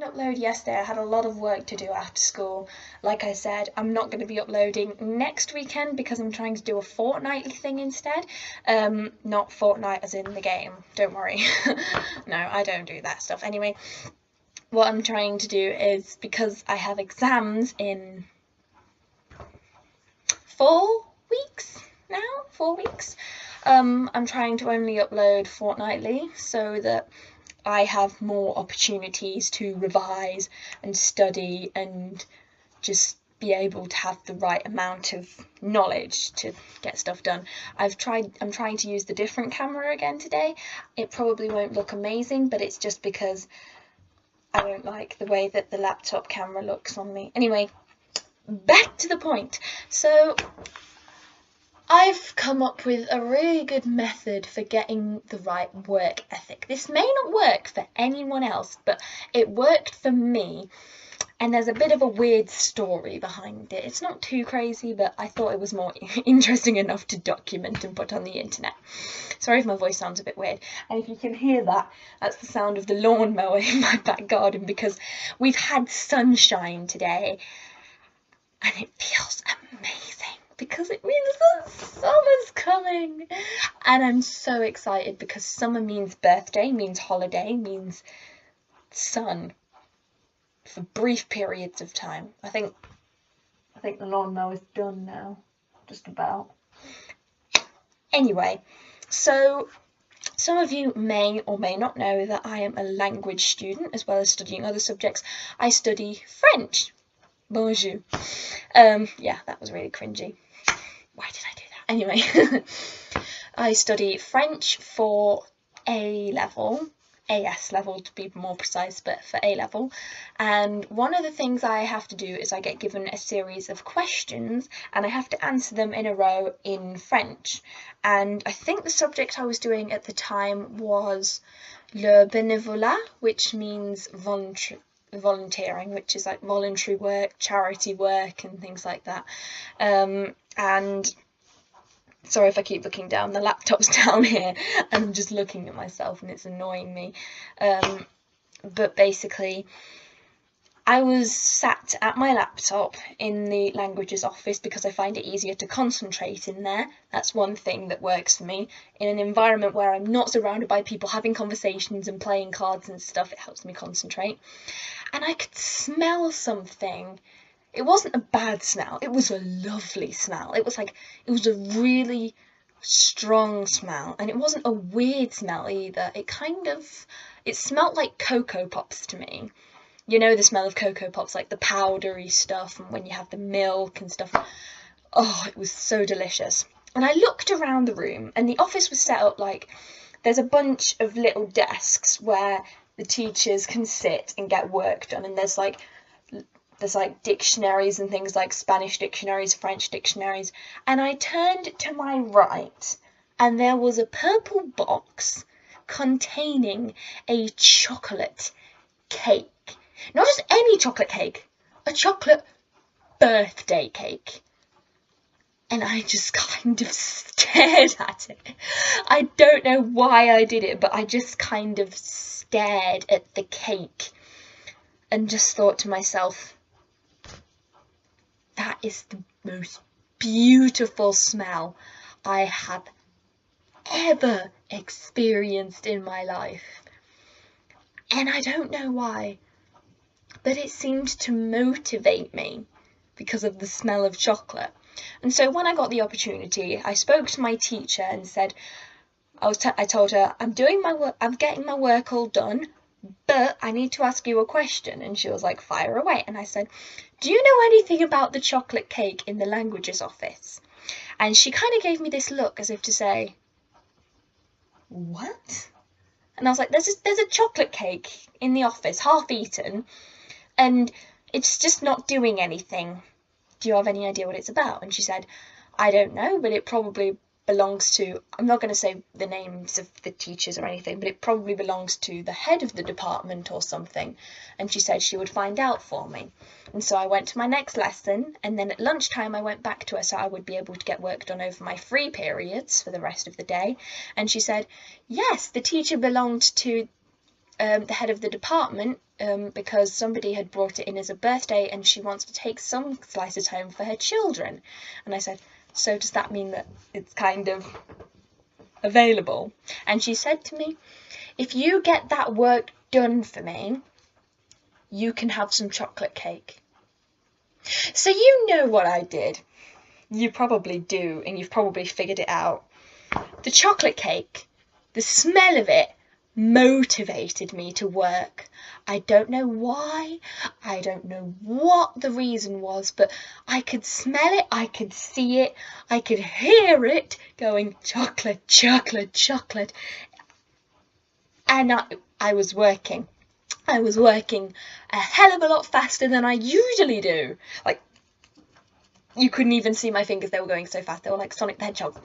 Upload yesterday. I had a lot of work to do after school. Like I said, I'm not going to be uploading next weekend because I'm trying to do a fortnightly thing instead. Not Fortnite as in the game, don't worry. No, I don't do that stuff. Anyway, what I'm trying to do is, because I have exams in 4 weeks now, 4 weeks, I'm trying to only upload fortnightly so that I have more opportunities to revise and study and just be able to have the right amount of knowledge to get stuff done. I'm trying to use the different camera again today. It probably won't look amazing, but it's just because I don't like the way that the laptop camera looks on me. Anyway, back to the point. So I've come up with a really good method for getting the right work ethic. This may not work for anyone else, but it worked for me, and there's a bit of a weird story behind it. It's not too crazy, but I thought it was more interesting enough to document and put on the internet. Sorry if my voice sounds a bit weird, and if you can hear that, that's the sound of the lawnmower in my back garden, because we've had sunshine today, and it feels amazing, because it means that summer's coming, and I'm so excited because summer means birthday, means holiday, means sun for brief periods of time. I think the lawnmower's done now, just about. Anyway, so some of you may or may not know that I am a language student as well as studying other subjects. I study French. Bonjour. Yeah, that was really cringy. Why did I do that? Anyway, I study French for A level, AS level to be more precise, but for A level. And one of the things I have to do is I get given a series of questions and I have to answer them in a row in French. And I think the subject I was doing at the time was le bénévolat, which means volunteering, which is like voluntary work, charity work and things like that. And sorry if I keep looking down, the laptop's down here and I'm just looking at myself and it's annoying me. But basically I was sat at my laptop in the languages office because I find it easier to concentrate in there. That's one thing that works for me. In an environment where I'm not surrounded by people having conversations and playing cards and stuff, it helps me concentrate. And I could smell something. It wasn't a bad smell, it was a lovely smell. It was a really strong smell, and it wasn't a weird smell either. It smelled like Cocoa Pops to me. You know the smell of Cocoa Pops, like the powdery stuff, and when you have the milk and stuff. Oh, it was so delicious. And I looked around the room, and the office was set up like there's a bunch of little desks where the teachers can sit and get work done, and there's like dictionaries and things like Spanish dictionaries, French dictionaries, and I turned to my right and there was a purple box containing a chocolate cake. Not just any chocolate cake, a chocolate birthday cake. And I just kind of stared at it. I don't know why I did it, but I just kind of stared at the cake and just thought to myself, that is the most beautiful smell I have ever experienced in my life. And I don't know why, but it seemed to motivate me because of the smell of chocolate. And so when I got the opportunity, I spoke to my teacher and said, I told her, I'm doing my work, I'm getting my work all done, but I need to ask you a question. And she was like, fire away. And I said, do you know anything about the chocolate cake in the languages office? And she kind of gave me this look as if to say, what? And I was like, there's a chocolate cake in the office, half eaten, and it's just not doing anything. Do you have any idea what it's about? And she said, I don't know, but it probably belongs to, I'm not going to say the names of the teachers or anything, but it probably belongs to the head of the department or something. And she said she would find out for me. And so I went to my next lesson, and then at lunchtime I went back to her so I would be able to get work done over my free periods for the rest of the day. And she said, yes, the teacher belonged to the head of the department because somebody had brought it in as a birthday and she wants to take some slices home for her children. And I said, so does that mean that it's kind of available? And she said to me, if you get that work done for me, you can have some chocolate cake. So you know what I did. You probably do, and you've probably figured it out. The chocolate cake, the smell of it, motivated me to work. I don't know why, I don't know what the reason was, but I could smell it, I could see it, I could hear it going chocolate, chocolate, chocolate. And I was working. I was working a hell of a lot faster than I usually do. Like, you couldn't even see my fingers, they were going so fast, they were like Sonic the Hedgehog.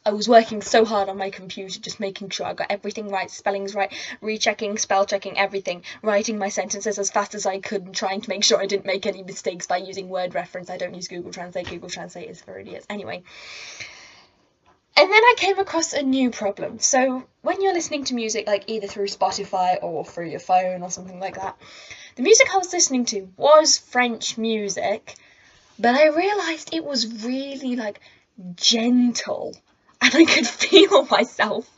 I was working so hard on my computer, just making sure I got everything right, spellings right, rechecking, spell checking, everything, writing my sentences as fast as I could and trying to make sure I didn't make any mistakes by using word reference. I don't use Google Translate. Google Translate is for idiots. Anyway. And then I came across a new problem. So when you're listening to music, like either through Spotify or through your phone or something like that, the music I was listening to was French music, but I realised it was really like gentle. And I could feel myself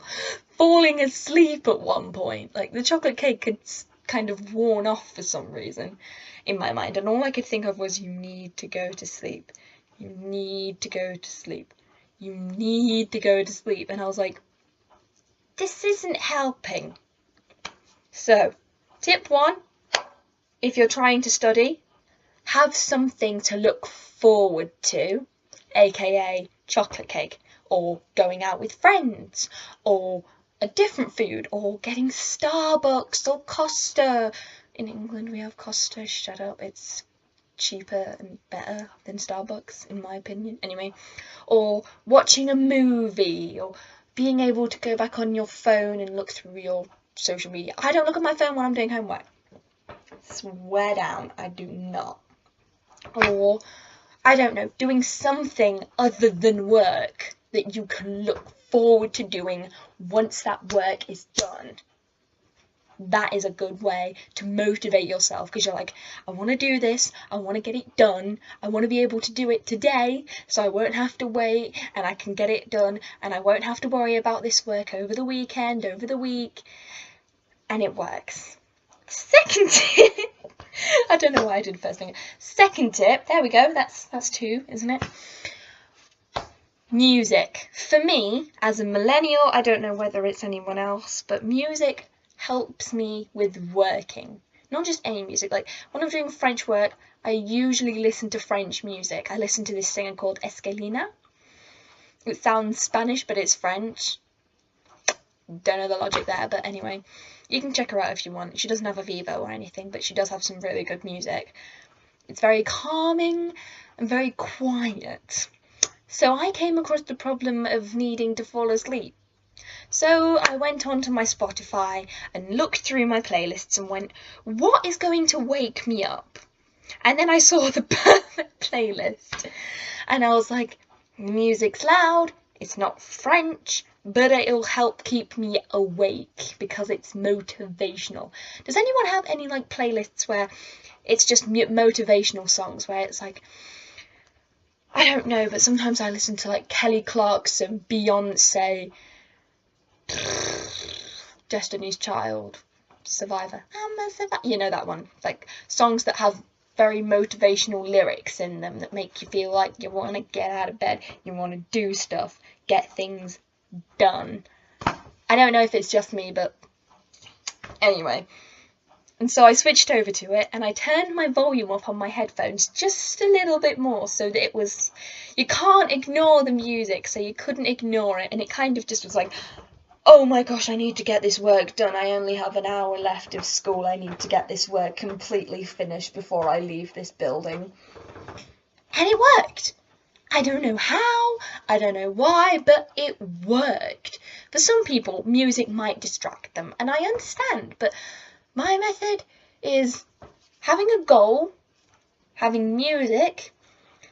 falling asleep at one point. Like, the chocolate cake had kind of worn off for some reason in my mind. And all I could think of was, you need to go to sleep. You need to go to sleep. You need to go to sleep. And I was like, this isn't helping. So, tip 1, if you're trying to study, have something to look forward to, aka chocolate cake. Or going out with friends, or a different food, or getting Starbucks or Costa. In England we have Costa, shut up, it's cheaper and better than Starbucks in my opinion. Anyway, or watching a movie, or being able to go back on your phone and look through your social media. I don't look at my phone when I'm doing homework. Swear down, I do not. Or, I don't know, doing something other than work that you can look forward to doing once that work is done. That is a good way to motivate yourself, because you're like, I want to do this, I want to get it done, I want to be able to do it today so I won't have to wait and I can get it done and I won't have to worry about this work over the weekend, over the week, and it works. Second tip, I don't know why I did first thing. Second tip, there we go, that's 2, isn't it? Music. For me, as a millennial, I don't know whether it's anyone else, but music helps me with working. Not just any music, like when I'm doing French work, I usually listen to French music. I listen to this singer called Escalina. It sounds Spanish, but it's French. Don't know the logic there, but anyway, you can check her out if you want. She doesn't have a Vivo or anything, but she does have some really good music. It's very calming and very quiet. So I came across the problem of needing to fall asleep. So I went onto my Spotify and looked through my playlists and went, what is going to wake me up? And then I saw the perfect playlist. And I was like, music's loud, it's not French, but it'll help keep me awake because it's motivational. Does anyone have any like playlists where it's just motivational songs, where it's like, I don't know, but sometimes I listen to like Kelly Clarkson, Beyonce, Destiny's Child, Survivor, I'm a survivor, you know that one, like songs that have very motivational lyrics in them that make you feel like you want to get out of bed, you want to do stuff, get things done. I don't know if it's just me, but anyway. And so I switched over to it and I turned my volume up on my headphones just a little bit more so that it was, you can't ignore the music, so you couldn't ignore it, and it kind of just was like, oh my gosh, I need to get this work done, I only have an hour left of school, I need to get this work completely finished before I leave this building. And it worked. I don't know how, I don't know why, but it worked. For some people, music might distract them, and I understand, but my method is having a goal, having music,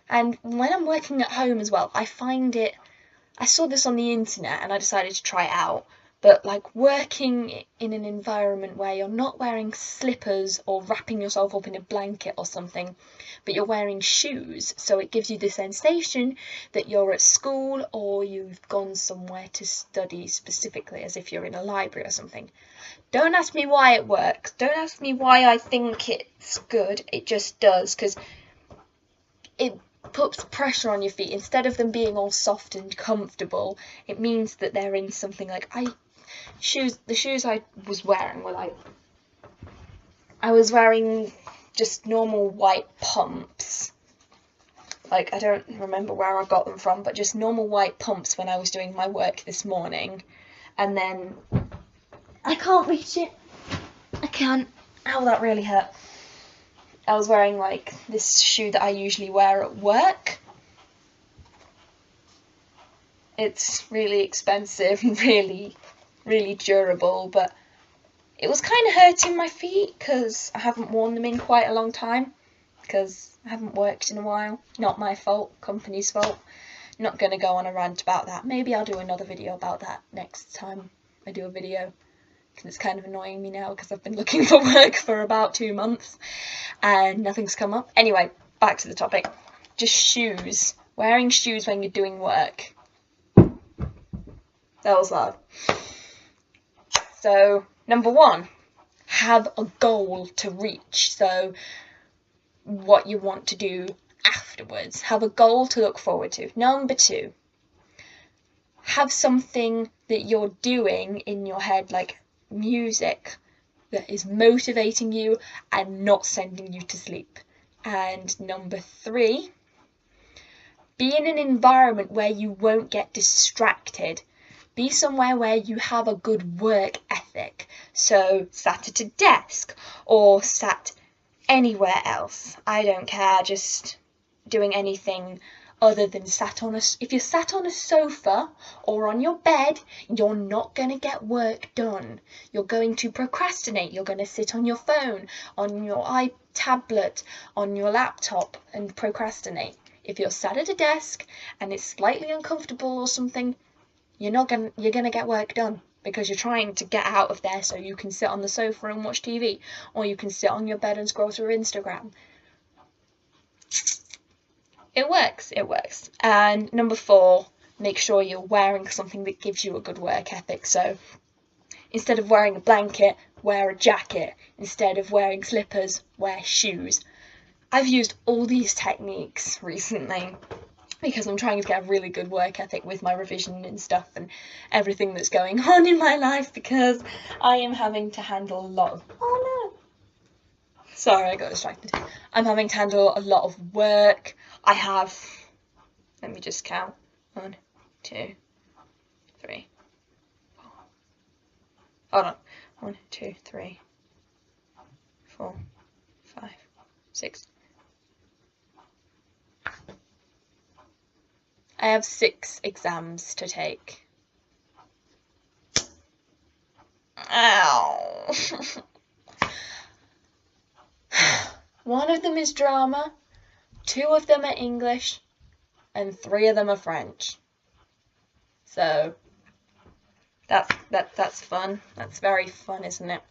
and when I'm working at home as well, I find it, I saw this on the internet and I decided to try it out, But like working in an environment where you're not wearing slippers or wrapping yourself up in a blanket or something, but you're wearing shoes, so it gives you the sensation that you're at school or you've gone somewhere to study specifically, as if you're in a library or something. Don't ask me why it works. Don't ask me why I think it's good. It just does, because it puts pressure on your feet. Instead of them being all soft and comfortable, it means that they're in something like the shoes I was wearing were like, I was wearing just normal white pumps. Like, I don't remember where I got them from, but just normal white pumps when I was doing my work this morning. And then I can't reach it. I can't. Ow, that really hurt. I was wearing like this shoe that I usually wear at work. It's really expensive and really, really durable, but it was kind of hurting my feet because I haven't worn them in quite a long time, because I haven't worked in a while. Not my fault, company's fault. Not going to go on a rant about that. Maybe I'll do another video about that next time I do a video, because it's kind of annoying me now because I've been looking for work for about 2 months and nothing's come up. Anyway, back to the topic. Just shoes. Wearing shoes when you're doing work. That was loud. So, number 1, have a goal to reach. So, what you want to do afterwards. Have a goal to look forward to. Number 2, have something that you're doing in your head, like music, that is motivating you and not sending you to sleep. And number 3, be in an environment where you won't get distracted. Be somewhere where you have a good work ethic. So sat at a desk or sat anywhere else. I don't care, just doing anything other than if you're sat on a sofa or on your bed, you're not going to get work done. You're going to procrastinate. You're going to sit on your phone, on your tablet, on your laptop and procrastinate. If you're sat at a desk and it's slightly uncomfortable or something, you're going to get work done, because you're trying to get out of there so you can sit on the sofa and watch TV, or you can sit on your bed and scroll through Instagram. It works, it works. And number 4, make sure you're wearing something that gives you a good work ethic. So instead of wearing a blanket, wear a jacket. Instead of wearing slippers, wear shoes. I've used all these techniques recently because I'm trying to get a really good work ethic with my revision and stuff and everything that's going on in my life, because I am having to handle a lot of... Oh no! Sorry, I got distracted. I'm having to handle a lot of work. I have... Let me just count. 1, 2, 3, 4. Hold on. 1, 2, 3, 4, 5, 6. I have 6 exams to take. Ow. 1 of them is drama, 2 of them are English, and 3 of them are French. So that's fun. That's very fun, isn't it?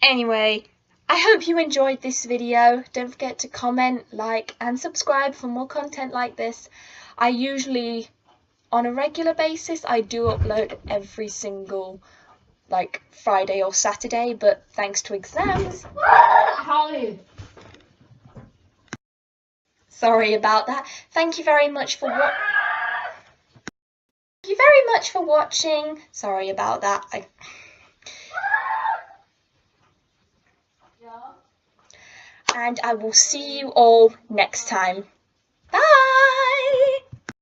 Anyway, I hope you enjoyed this video. Don't forget to comment, like, and subscribe for more content like this. I usually, on a regular basis, I do upload every single, like, Friday or Saturday, but thanks to exams... Holly! Sorry about that. Thank you very much for watching. Sorry about that. And I will see you all next time.